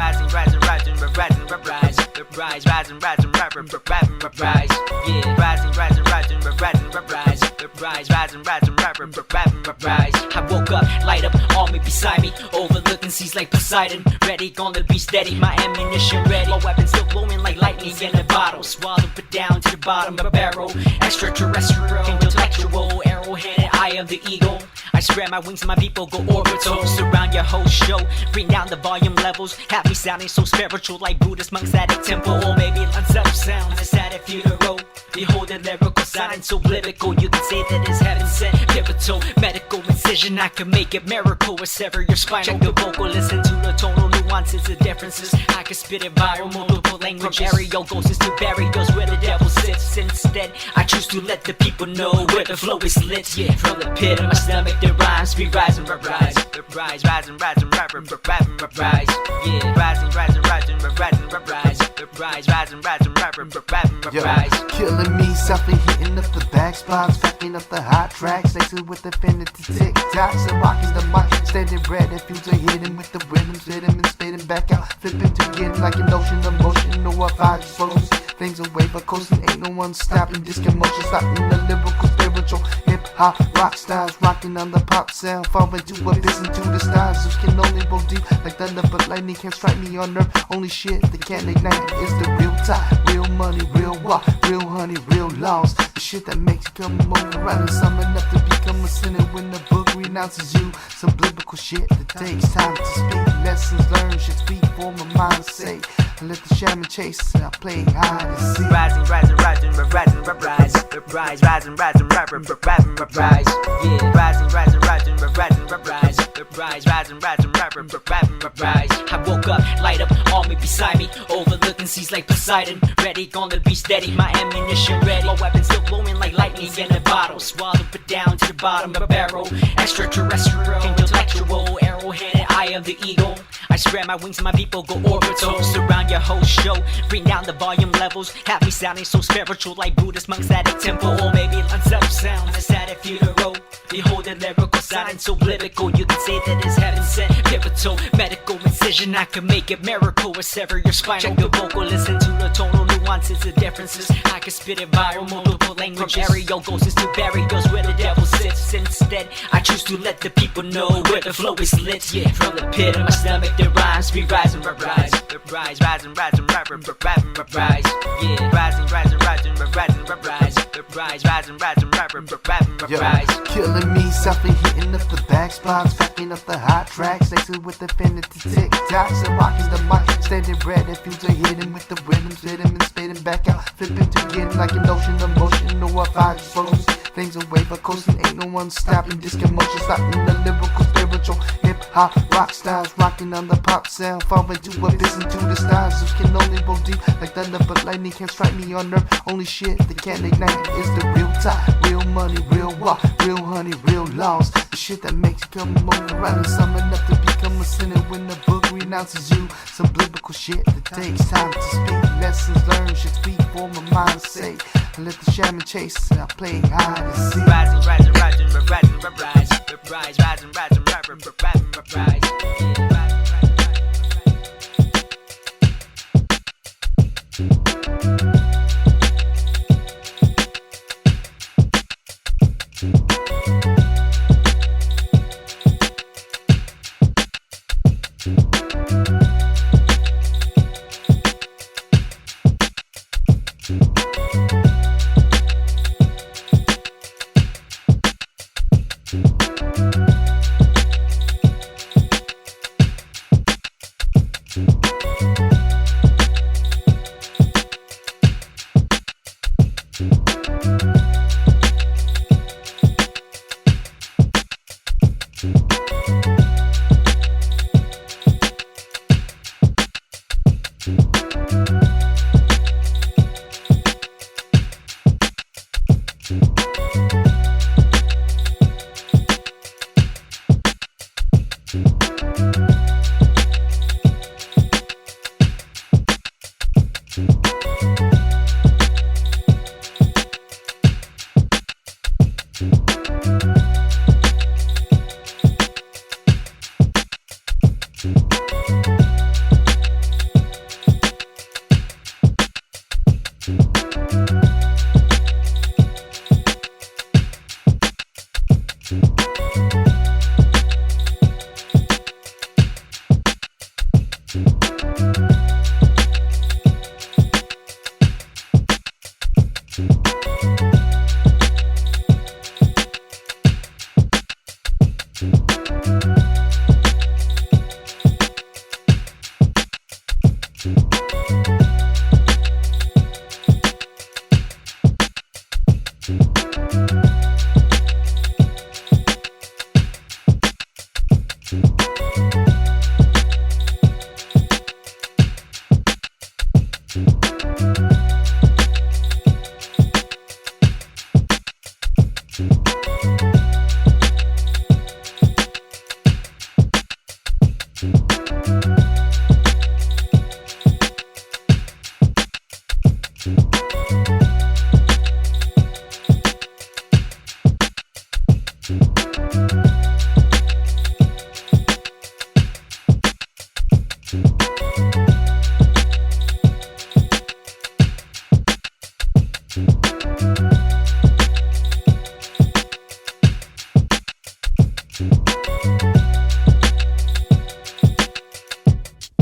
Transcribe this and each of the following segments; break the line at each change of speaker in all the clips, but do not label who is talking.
rising, rising, rising, rising, rise, rise, rising, rising, rising, rise, yeah, rising, rising, rising, rising, rise, rise, rising, rising, rising, rise. I woke up, light up, army beside me, overlooking seas like Poseidon, ready, gonna be steady, my ammunition ready, my weapons still glowing like lightning in a bottle, swallowed it down to the bottom of a barrel, extraterrestrial, intellectual, arrow-headed, eye of the eagle. I spread my wings and my people go orbital. Surround your whole show, bring down the volume levels, have me sounding so spiritual like Buddhist monks at a temple. Or maybe unsettled sounds inside a funeral. Behold the lyrical silence so lyrical, you can say that it's heaven sent. Pivotal, medical incision, I can make it miracle or sever your spine. Check the vocal, listen to the tonal nuances, the differences. I can spit it viral, multiple languages. From ghosts to barrios where the devil sits. Instead, I choose to let the people know where the flow is lit. Yeah, from the pit of my stomach, the rhymes be rising, rise, rise, rising, rising, rise, yeah, rising, rising, rising, rising, rise, rise, rising, rising, rising, rise.
Killing me, softly hitting up the back spots, backing up the hot tracks, lacing with infinity tick-tocks, and rocking the mic, standing red, and fuse are hitting with the rhythms, hitting and spitting back out, flipping to get like an ocean of motion, no if I explodes, things away, but coasting ain't no one stopping, this commotion, stopping the lyrical, spiritual, hip-hop, rock styles, rocking on the pop sound, fall into abyss, into the stars, which can only roll deep, like thunder, but lightning can't strike me on earth, only shit that can't ignite is the real time, real money, real walk, real honey, real laws, the shit that makes you come over around and summon up to become a sinner when the book renounces you, some biblical shit that takes time to speak, lessons learned should speak for my mind's sake, I let the shaman chase and I play hide and seek.
Rising, rising, rising, rising, rise, rise, rising, rising, rising, rise, yeah, rising, rising, rising, rising, rise, rise, rising, rising, rising, rise. I woke up, light up, army beside me, overlooking seas like Poseidon, ready, gonna be steady, my ammunition ready, my weapons still glowing like lightning in a bottle, swallowed it down to the bottom of a barrel, extraterrestrial, intellectual, arrow-headed, eye of the eagle. I spread my wings and my people go orbital. Surround your whole show, bring down the volume levels, have me sounding so spiritual like Buddhist monks at a temple. Or maybe unsettled sounds inside a funeral. Behold the lyrical silence so lyrical, you can say that it's heaven sent. Pivotal, medical incision, I can make it miracle or sever your spine. Check the vocal, listen to the tonal nuances, the differences. I can spit it viral, multiple languages. From ghosts to barrios where the devil sits. Instead, I choose to let the people know where the flow is lit. Yeah, from the pit of my stomach, the rhymes be rising, rise, rise, rising, rising, rise, yeah, rising, rising, rising, rising, rise, rise, rising, rising, rising, rise.
Killing me, softly hitting up the back spots, backing up the hot tracks, lacing with infinity tick-tocks, and rocking the mic, standing red, and fuse are hitting with the rhythms, hitting and spitting back out, flipping to get like an ocean of motion, no if I explodes, things away, but coasting ain't no one stopping, this commotion, stopping the lyrical, spiritual, hip-hop, rock styles, rocking on the pop sound, fall into abyss, into the stars, which can only roll deep like thunder, but lightning can't strike me on earth, only shit that can't ignite is the real time, real money, real walk, real honey, real laws, the shit that makes you come over around and summon up to become a sinner when the book renounces you, some biblical shit that takes time to speak, lessons learned should speak for my mind's sake, I let the shaman chase and I play hide and seek.
Rising, rising, rising, rising, rise, rise, rising, rising, rising, rise, yeah, rising.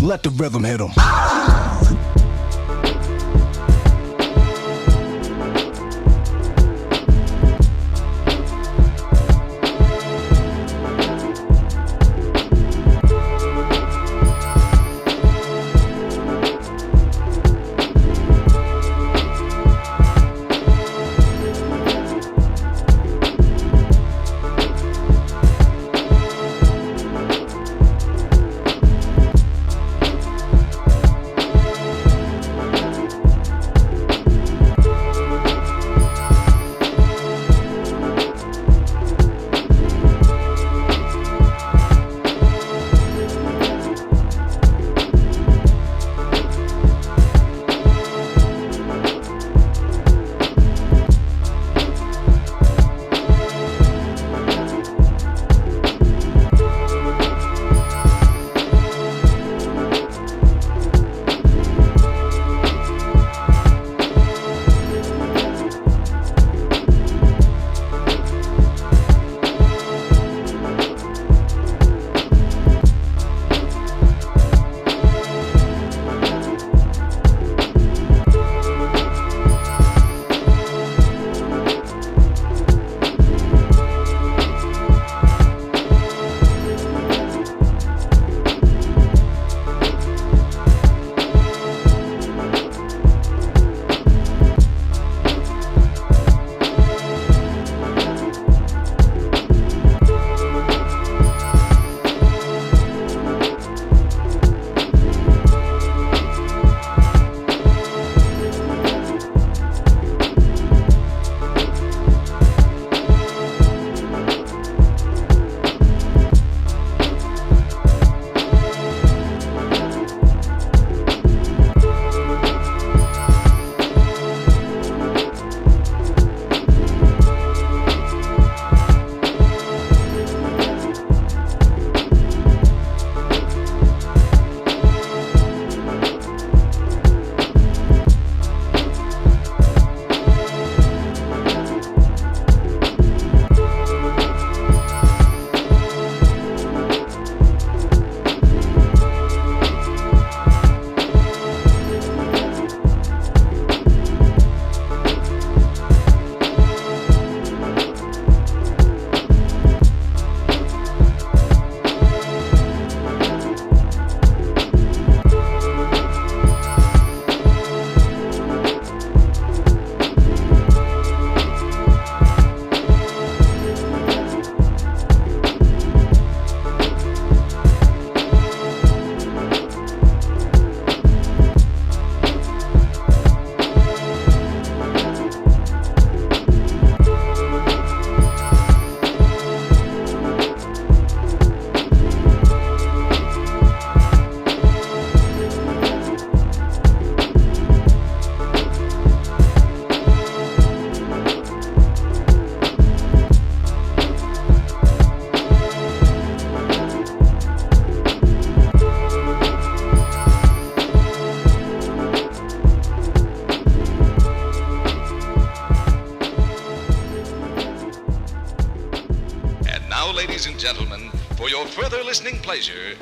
let the rhythm hit 'em.
ladies and gentlemen, for your further listening pleasure,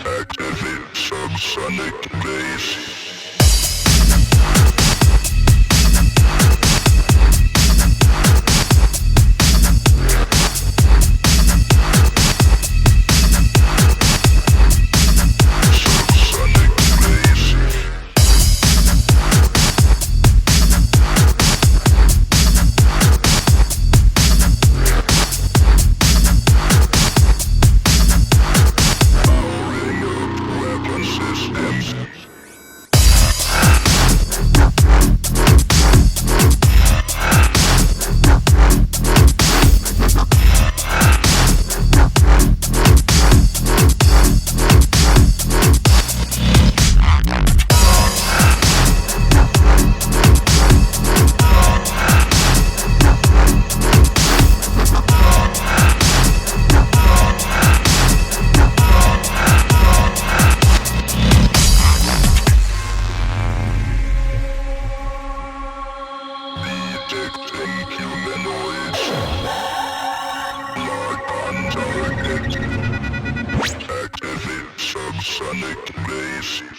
Activate subsonic bass. Humanoids. Lock on target. Activate subsonic bass.